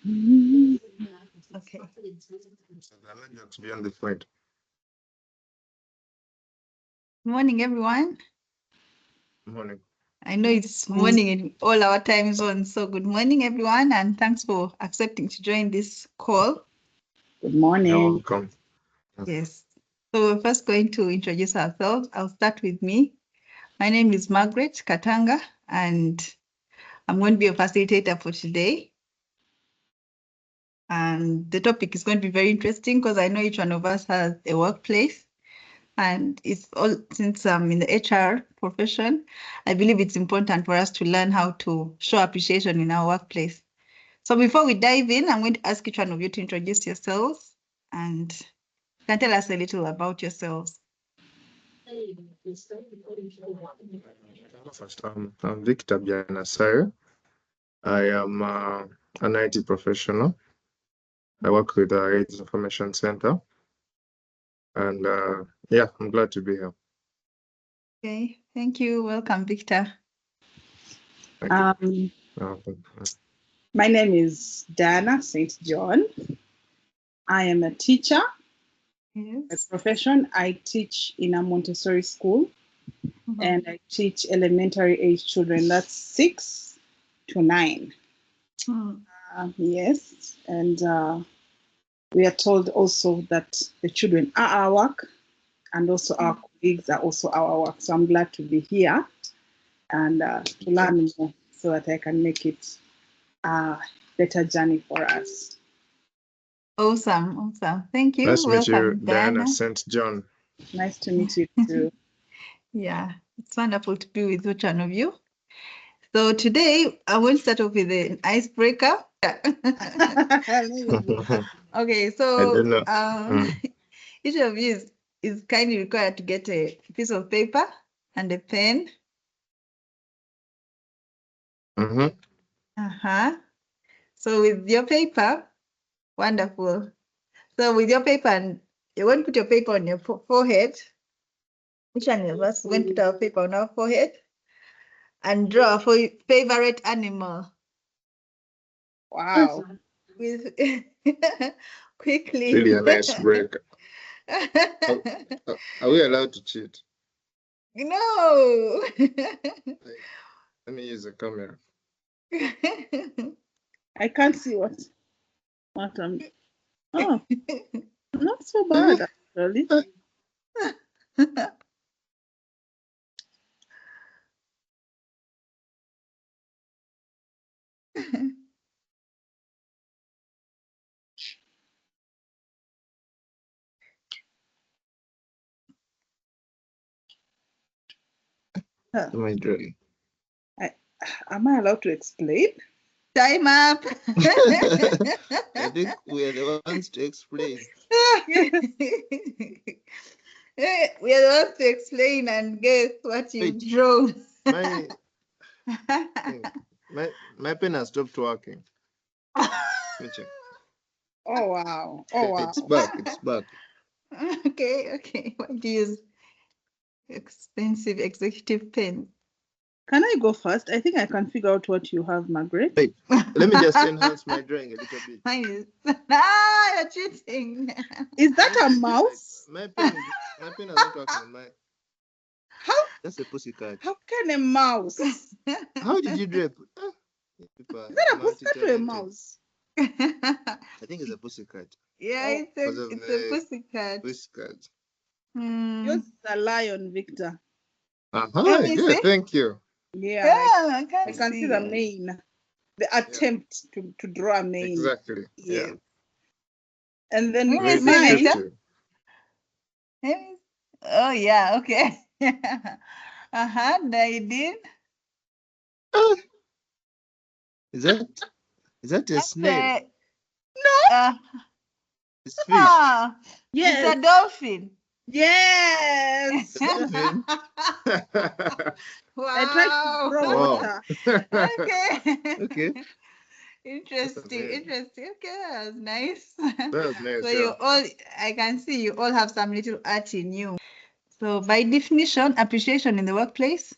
Okay. To be on the point. Good morning, everyone. Morning. I know it's morning in all our time zones. So good morning, everyone, and thanks for accepting to join this call. Good You're morning. welcome. Yes. So we're first going to introduce ourselves. I'll start with me. My name is Margaret Katanga, and I'm going to be a facilitator for today. And the topic is going to be very interesting because I know each one of us has a workplace. And it's all, since I'm in the HR profession, I believe it's important for us to learn how to show appreciation in our workplace. So before we dive in, I'm going to ask each one of you to introduce yourselves and you can tell us a little about yourselves. First, I'm Victor Bianasare. I am an IT professional. I work with the AIDS Information Center. And yeah, I'm glad to be here. Okay, thank you. Welcome, Victor. Thank you. My name is Diana St. John. I am a teacher. Yes. By profession, I teach in a Montessori school, and I teach elementary age children. That's 6 to 9. Yes, and we are told also that the children are our work, and also our colleagues are also our work. So I'm glad to be here and to learn more so that I can make it a better journey for us. Awesome, awesome. Thank you. Nice to meet you, Welcome, Diana St. John. Nice to meet you too. Yeah, it's wonderful to be with each one of you. So today I will start off with an icebreaker. Okay, so each of you is kindly required to get a piece of paper and a pen. So with your paper, wonderful. So with your paper, and you won't put your paper on your forehead. Each one of us going to put our paper on our forehead and draw for your favorite animal. Wow. With quickly. Really a nice break. Are we allowed to cheat? No. Let me use the camera. I can't see what I'm. Oh, not so bad actually. Am I drawing? Am I allowed to explain? Time up. I think we are the ones to explain. We are the ones to explain and guess what you draw. My pen has stopped working. Let me check. Oh wow. Oh wow. It's back. It's back. Okay. Why do you use expensive executive pen? Can I go first? I think I can figure out what you have, Margaret. Wait, let me just enhance my drawing a little bit. You're cheating. Is that a mouse? My pen is not working. How? That's a pussycat. How can a mouse? How did you draw? Is that a pussycat or a mouse? I think it's a pussycat. Yeah, it's a pussycat. Pussycat. Yours is a lion, Victor. Yeah, thank you. Yeah, I can see the mane. The attempt to draw a mane. Exactly. Yes. And then with mine. Oh yeah, okay. Nadine. Is that a snail? No. It's fish. Yes. It's a dolphin. Yes. Dolphin. Wow. I tried to draw water. Okay. Interesting. Okay, that was nice. That was nice. So I can see you all have some little art in you. So by definition, appreciation in the workplace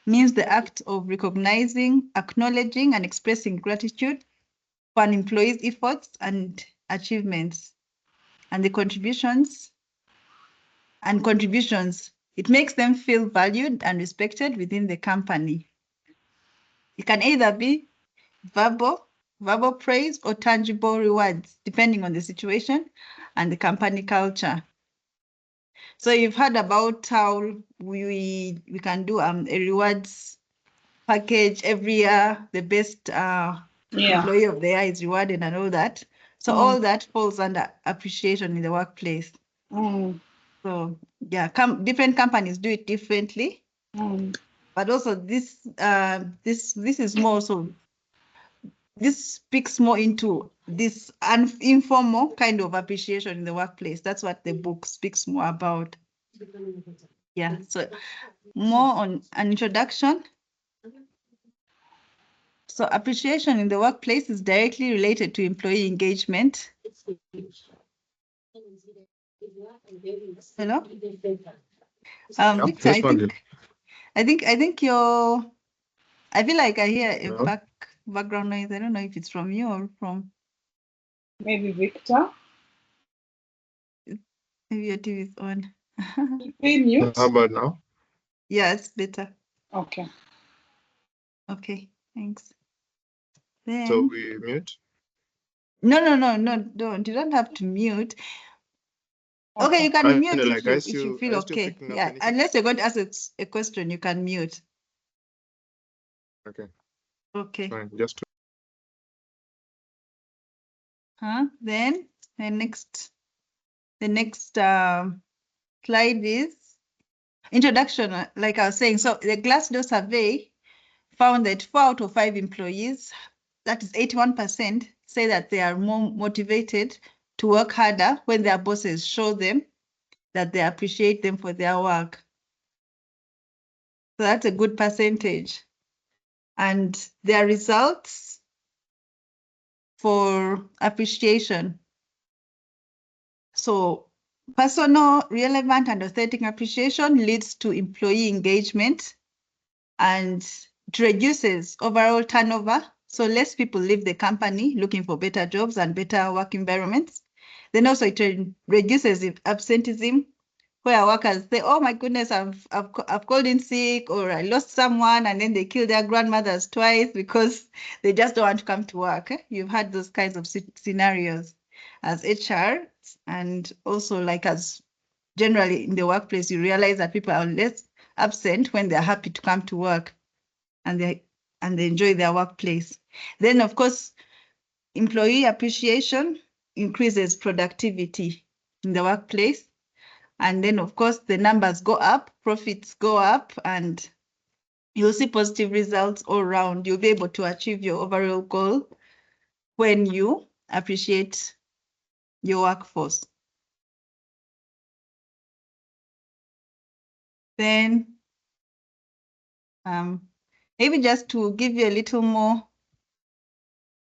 means the act of recognizing, acknowledging, and expressing gratitude for an employee's efforts and achievements and the contributions. It makes them feel valued and respected within the company. It can either be verbal praise or tangible rewards, depending on the situation and the company culture. So you've heard about how we can do a rewards package every year. The best employee of the year is rewarded and all that. So all that falls under appreciation in the workplace. So yeah, different companies do it differently. But also this is more so. This speaks more into this informal kind of appreciation in the workplace. That's what the book speaks more about. Yeah, so more on an introduction. So appreciation in the workplace is directly related to employee engagement. Hello? Victor, I think you're, I feel like I hear a background noise. I don't know if it's from you or from maybe Victor. Maybe your TV is on. Mute. How about now? Yeah, it's better. Okay. Okay, thanks. Then So we mute? No, don't. You don't have to mute. Okay, you can mute if you feel okay. Yeah, unless you're going to ask a question, you can mute. Okay. Okay. Fine. Just Then the next slide is introduction. Like I was saying, so the Glassdoor survey found that 4 out of 5 employees, that is 81%, say that they are more motivated to work harder when their bosses show them that they appreciate them for their work. So that's a good percentage. And their results for appreciation. So personal, relevant, and authentic appreciation leads to employee engagement, and it reduces overall turnover. So less people leave the company looking for better jobs and better work environments. Then also it reduces absenteeism, where workers say, oh my goodness, I've called in sick, or I lost someone, and then they kill their grandmothers twice because they just don't want to come to work. You've had those kinds of scenarios as HR, and also like as generally in the workplace, you realize that people are less absent when they're happy to come to work and they enjoy their workplace. Then of course, employee appreciation increases productivity in the workplace. And then, of course, the numbers go up, profits go up, and you'll see positive results all around. You'll be able to achieve your overall goal when you appreciate your workforce. Then, maybe just to give you a little more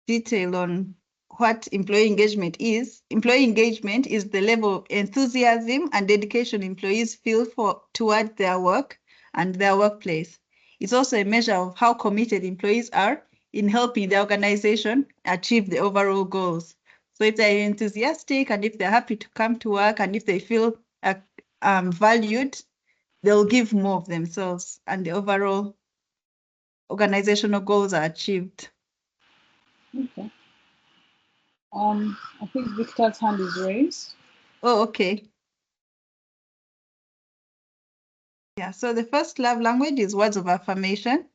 detail on what employee engagement is. Employee engagement is the level of enthusiasm and dedication employees feel toward their work and their workplace. It's also a measure of how committed employees are in helping the organization achieve the overall goals. So if they're enthusiastic and if they're happy to come to work and if they feel valued, they'll give more of themselves and the overall organizational goals are achieved. Okay. I think Victor's hand is raised. Oh, okay. Yeah, so the first love language is words of affirmation.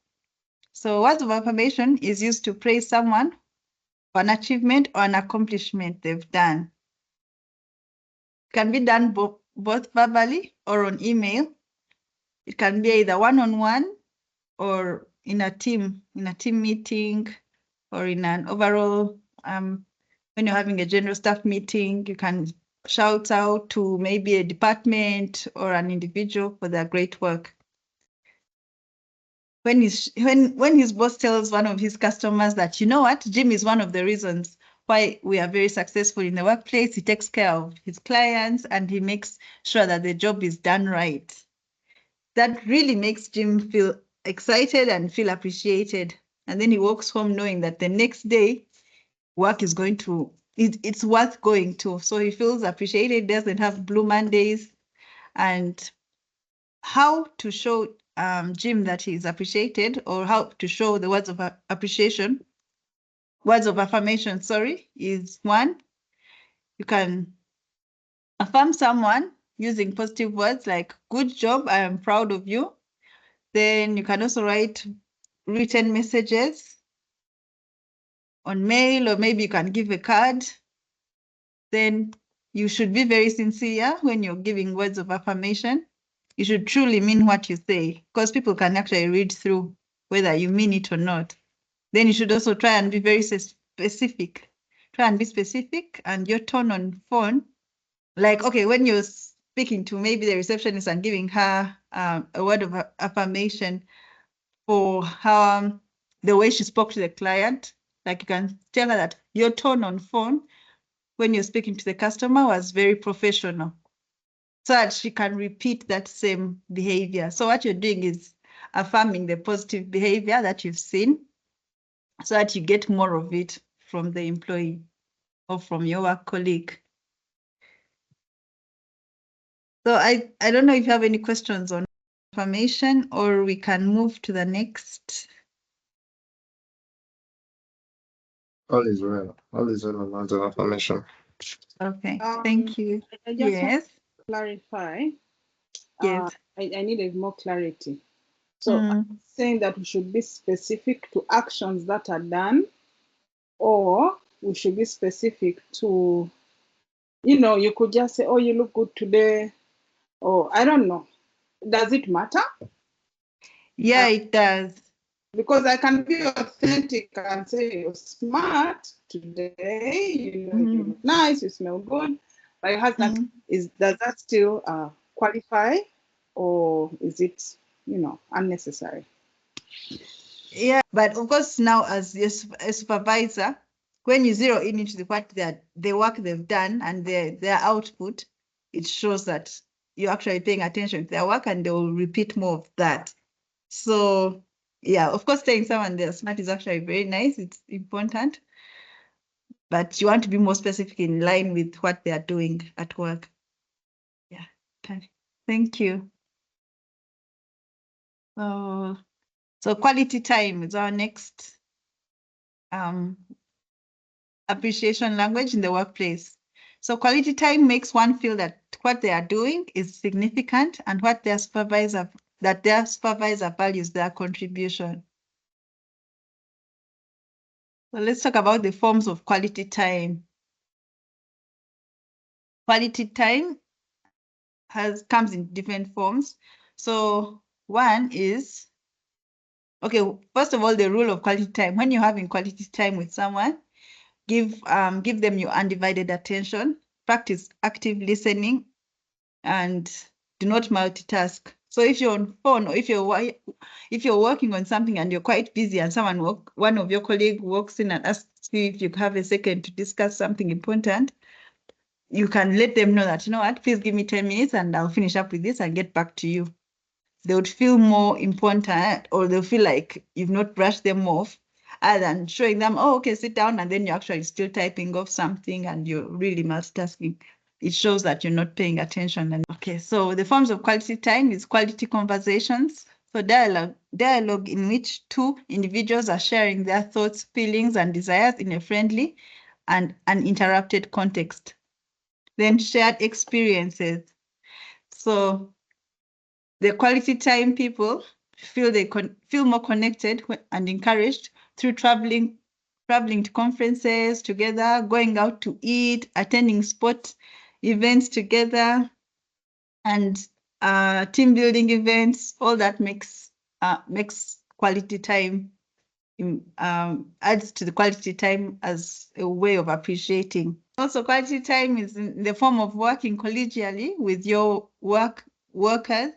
So words of affirmation is used to praise someone for an achievement or an accomplishment they've done. It can be done both verbally or on email. It can be either one-on-one or in a team meeting, or in an overall, when you're having a general staff meeting, you can shout out to maybe a department or an individual for their great work. When his boss tells one of his customers that, you know what, Jim is one of the reasons why we are very successful in the workplace. He takes care of his clients and he makes sure that the job is done right. That really makes Jim feel excited and feel appreciated. And then he walks home knowing that the next day work is going to, it's worth going to. So he feels appreciated, doesn't have blue Mondays. And how to show Jim that he's appreciated, or how to show the words of appreciation, words of affirmation, sorry, is one, you can affirm someone using positive words like, good job, I am proud of you. Then you can also write written messages on mail, or maybe you can give a card. Then you should be very sincere when you're giving words of affirmation. You should truly mean what you say, because people can actually read through whether you mean it or not. Then you should also try and be very specific. Try and be specific, and your tone on phone, like, okay, when you're speaking to maybe the receptionist and giving her a word of affirmation for how the way she spoke to the client, like you can tell her that your tone on phone when you're speaking to the customer was very professional, so that she can repeat that same behavior. So what you're doing is affirming the positive behavior that you've seen, so that you get more of it from the employee or from your work colleague. So I don't know if you have any questions on affirmation, or we can move to the next. All is well. All is well on words of affirmation. Okay, thank you. I just want Yes, to clarify. yes. I needed more clarity. So saying that we should be specific to actions that are done, or we should be specific to, you could just say, oh, you look good today, or I don't know. Does it matter? Yeah, it does. Because I can be authentic and say you're smart today, you look nice, you smell good. But your husband, does that still qualify, or is it, unnecessary? Yeah, but of course now as a supervisor, when you zero in into the work they've done and their output, it shows that you're actually paying attention to their work, and they will repeat more of that. So yeah, of course, saying someone they're smart is actually very nice. It's important, but you want to be more specific in line with what they are doing at work. Yeah, thank you. So quality time is our next appreciation language in the workplace. So quality time makes one feel that what they are doing is significant, and their supervisor values their contribution. So let's talk about the forms of quality time. Quality time comes in different forms. So one is, okay, first of all, the rule of quality time. When you're having quality time with someone, give them your undivided attention, practice active listening, and do not multitask. So if you're on phone, or if you're working on something and you're quite busy, and one of your colleagues walks in and asks you if you have a second to discuss something important, you can let them know that, you know what, please give me 10 minutes and I'll finish up with this and get back to you. They would feel more important, or they'll feel like you've not brushed them off, other than showing them, oh, okay, sit down, and then you're actually still typing off something and you're really multitasking. It shows that you're not paying attention. And okay, so the forms of quality time is quality conversations. So dialogue in which two individuals are sharing their thoughts, feelings, and desires in a friendly and uninterrupted context. Then shared experiences. So the quality time people feel feel more connected and encouraged through traveling to conferences together, going out to eat, attending sport events together, and team building events. All that makes quality time, adds to the quality time as a way of appreciating. Also, quality time is in the form of working collegially with your co-workers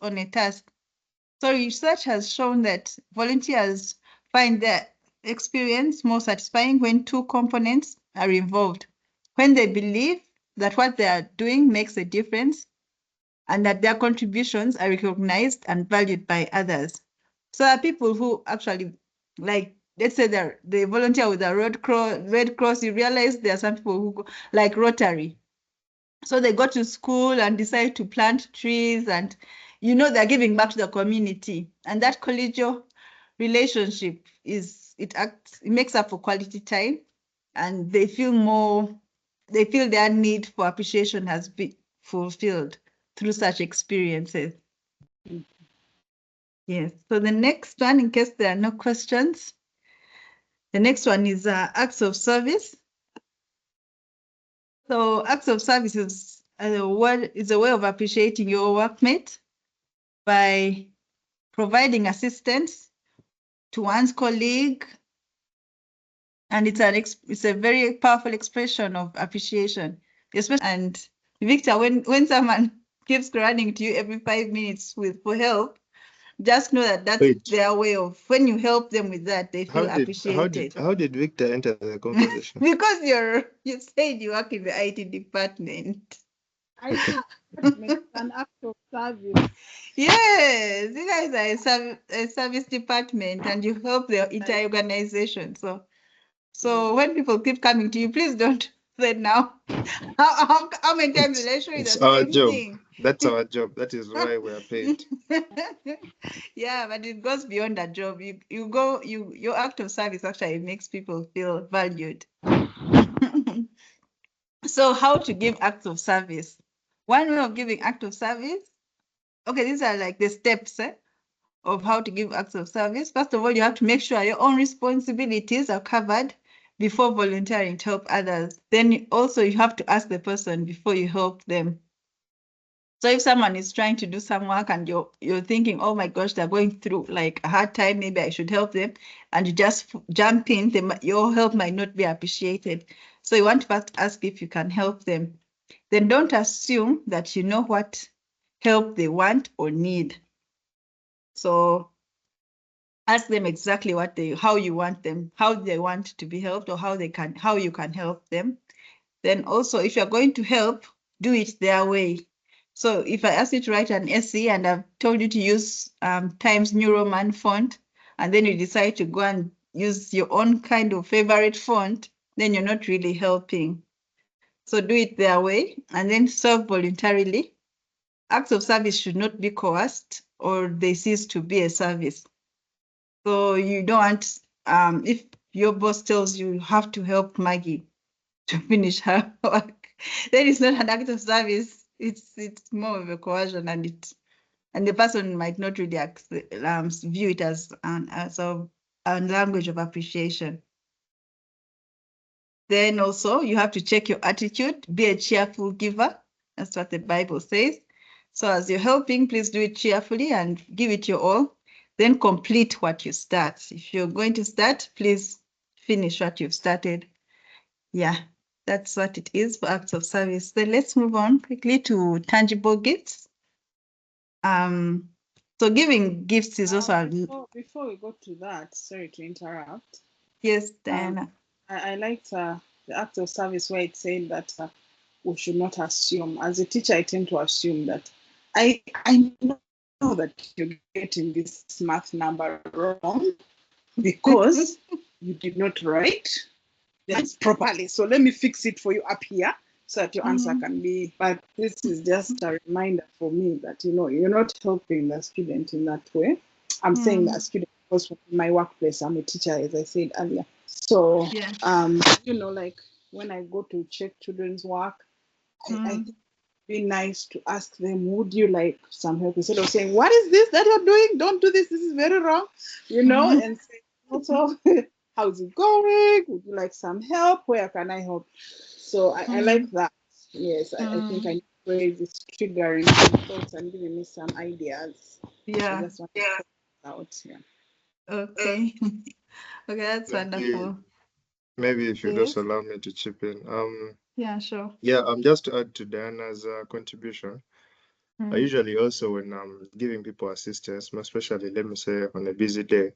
on a task. So research has shown that volunteers find their experience more satisfying when two components are involved. When they believe that what they are doing makes a difference, and that their contributions are recognized and valued by others. So there are people who actually, like, let's say they volunteer with the Red Cross, you realize there are some people who go, like Rotary. So they go to school and decide to plant trees, and they're giving back to the community. And that collegial relationship it makes up for quality time, and they feel their need for appreciation has been fulfilled through such experiences. Yes. So the next one, in case there are no questions, the next one is acts of service. So acts of service is a way of appreciating your workmate by providing assistance to one's colleague, and it's a very powerful expression of appreciation. And Victor, when someone keeps running to you every 5 minutes for help, just know that that's their way of, when you help them with that, they feel appreciated. How did Victor enter the conversation? Because you said you work in the IT department. I think it's an act of service. Yes, you guys are a service department, and you help the entire organization. So when people keep coming to you, please don't say now. How many times will I show you the same thing? That's our job. That is why we are paid. Yeah, but it goes beyond that job. Your act of service actually makes people feel valued. So how to give acts of service? One way of giving act of service. Okay, these are like the steps of how to give acts of service. First of all, you have to make sure your own responsibilities are covered before volunteering to help others. Then you have to ask the person before you help them. So if someone is trying to do some work and you're thinking, oh my gosh, they're going through like a hard time, maybe I should help them, and you just jump in, your help might not be appreciated. So you want to first ask if you can help them. Then don't assume that you know what help they want or need. So ask them exactly how you want them, how they want to be helped, or how you can help them. Then also, if you're going to help, do it their way. So if I ask you to write an essay and I've told you to use Times New Roman font, and then you decide to go and use your own kind of favorite font, then you're not really helping. So do it their way, and then serve voluntarily. Acts of service should not be coerced, or they cease to be a service. So you don't want, if your boss tells you have to help Maggie to finish her work, then it's not an act of service. It's more of a coercion, and the person might not really view it as a language of appreciation. Then also you have to check your attitude. Be a cheerful giver. That's what the Bible says. So as you're helping, please do it cheerfully and give it your all. Then complete what you start. If you're going to start, please finish what you've started. Yeah, that's what it is for acts of service. Then let's move on quickly to tangible gifts. So giving gifts is also before we go to that, sorry to interrupt. Yes, Diana. I liked the act of service where it said that we should not assume. As a teacher, I tend to assume that I know that you're getting this math number wrong because you did not write this properly. So let me fix it for you up here so that your answer can be. But this is just a reminder for me that you're not helping the student in that way. I'm saying that student because in my workplace, I'm a teacher, as I said earlier. So yeah. Like when I go to check children's work, I think it'd be nice to ask them, would you like some help? Instead of saying, what is this that you're doing? Don't do this. This is very wrong. And say, also, how's it going? Would you like some help? Where can I help? So I like that. Yes, I think I phrase is triggering some thoughts and giving me some ideas. Yeah. I just want to talk out. Yeah. Okay. Okay, that's wonderful. Maybe if you'd also allow me to chip in. Yeah, sure. Yeah, just to add to Diana's contribution. I usually also, when I'm giving people assistance, especially let me say on a busy day,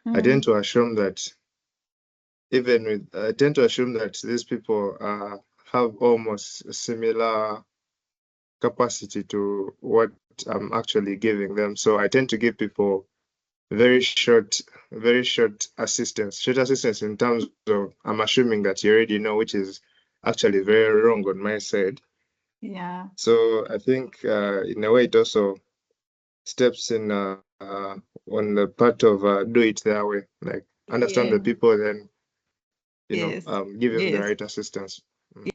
I tend to assume that these people have almost a similar capacity to what I'm actually giving them. So I tend to give people very short very short assistance in terms of I'm assuming that you already know, which is actually very wrong on my side. Yeah. So I think in a way it also steps in on the part of do it their way, like understand the Yeah. people, then Yes. give them the Yes. right assistance.